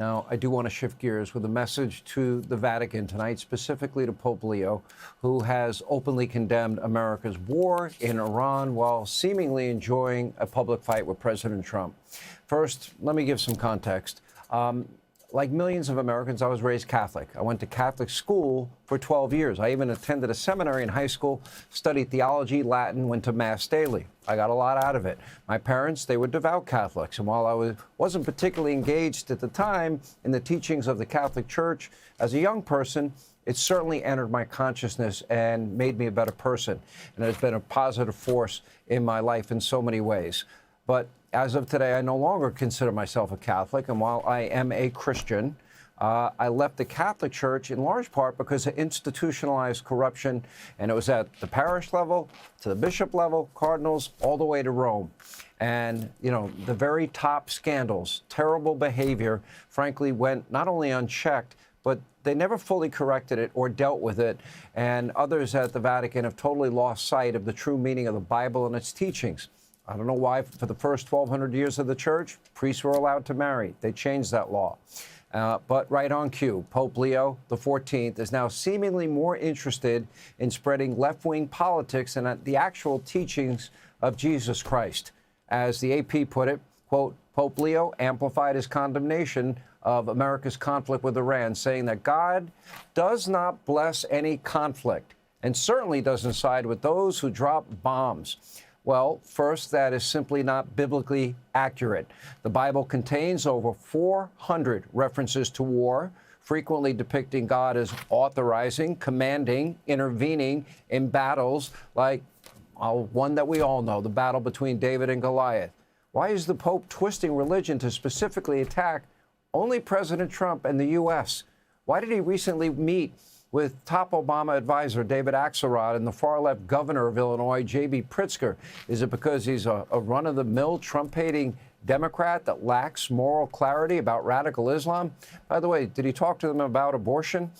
Now, I do want to shift gears with a message to the Vatican tonight, specifically to Pope Leo, who has openly condemned America's war in Iran while seemingly enjoying a public fight with President Trump. First, let me give some context. Like millions of Americans, I was raised Catholic. I went to Catholic school for 12 years. I even attended a seminary in high school, studied theology, Latin, went to Mass daily. I got a lot out of it. My parents, they were devout Catholics. And while I wasn't particularly engaged at the time in the teachings of the Catholic Church, as a young person, it certainly entered my consciousness and made me a better person. And it has been a positive force in my life in so many ways. But as of today, I no longer consider myself a Catholic, and while I am a Christian, I left the Catholic Church in large part because of institutionalized corruption, and it was at the parish level, to the bishop level, cardinals, all the way to Rome. And, you know, the very top scandals, terrible behavior, frankly, went not only unchecked, but they never fully corrected it or dealt with it, and others at the Vatican have totally lost sight of the true meaning of the Bible and its teachings. I don't know why, for the first 1,200 years of the church, priests were allowed to marry. They changed that law. But right on cue, Pope Leo XIV is now seemingly more interested in spreading left-wing politics than the actual teachings of Jesus Christ. As the AP put it, quote, Pope Leo amplified his condemnation of America's conflict with Iran, saying that God does not bless any conflict and certainly doesn't side with those who drop bombs. Well, first, that is simply not biblically accurate. The Bible contains over 400 references to war, frequently depicting God as authorizing, commanding, intervening in battles like one that we all know, the battle between David and Goliath. Why is the Pope twisting religion to specifically attack only President Trump and the U.S.? Why did he recently meet with top Obama advisor David Axelrod and the far-left governor of Illinois, J.B. Pritzker? Is it because he's a run-of-the-mill Trump-hating Democrat that lacks moral clarity about radical Islam? By the way, did he talk to them about abortion?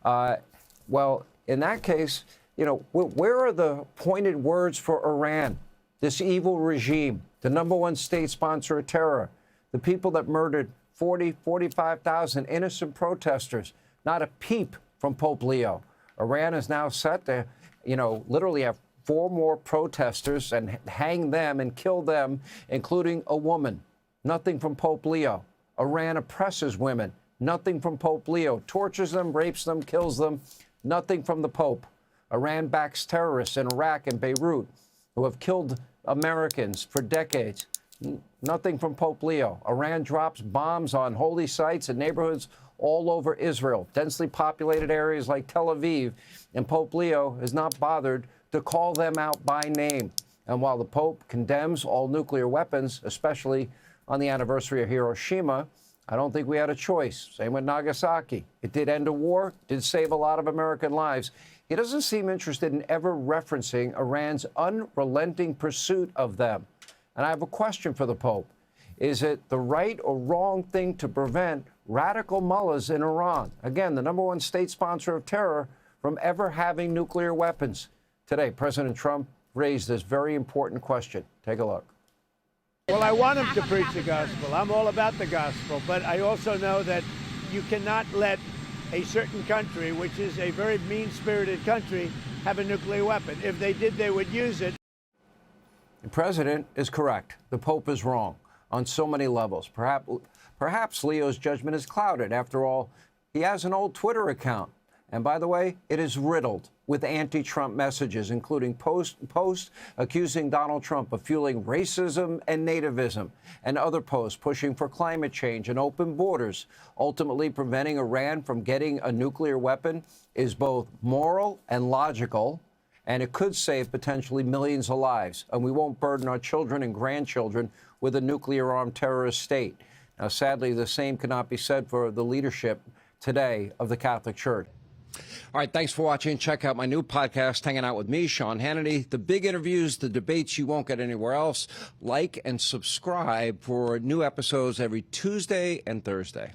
Well, in that case, you know, where are the pointed words for Iran, this evil regime, the #1 state sponsor of terror, the people that murdered 45,000 innocent protesters? Not a peep from Pope Leo. Iran is now set to, you know, literally have 4 more protesters and hang them and kill them, including a woman. Nothing from Pope Leo. Iran oppresses women. Nothing from Pope Leo. Tortures them, rapes them, kills them. Nothing from the Pope. Iran backs terrorists in Iraq and Beirut who have killed Americans for decades. Nothing from Pope Leo. Iran drops bombs on holy sites and neighborhoods all over Israel, densely populated areas like Tel Aviv, and Pope Leo has not bothered to call them out by name. And while the Pope condemns all nuclear weapons, especially on the anniversary of Hiroshima, I don't think we had a choice. Same with Nagasaki. It did end a war, did save a lot of American lives. He doesn't seem interested in ever referencing Iran's unrelenting pursuit of them. And I have a question for the Pope. Is it the right or wrong thing to prevent radical mullahs in Iran, again, the #1 state sponsor of terror, from ever having nuclear weapons? Today, President Trump raised this very important question. Take a look. Well, I want him to preach the gospel. I'm all about the gospel. But I also know that you cannot let a certain country, which is a very mean-spirited country, have a nuclear weapon. If they did, they would use it. The president is correct. The Pope is wrong on so many levels. Perhaps Leo's judgment is clouded. After all, he has an old Twitter account. And by the way, it is riddled with anti-Trump messages, including posts accusing Donald Trump of fueling racism and nativism, and other posts pushing for climate change and open borders. Ultimately, preventing Iran from getting a nuclear weapon is both moral and logical, and it could save potentially millions of lives. And we won't burden our children and grandchildren with a nuclear-armed terrorist state. Now, sadly, the same cannot be said for the leadership today of the Catholic Church. All right, thanks for watching. Check out my new podcast, Hanging Out with me, Sean Hannity. The big interviews, the debates you won't get anywhere else. Like and subscribe for new episodes every Tuesday and Thursday.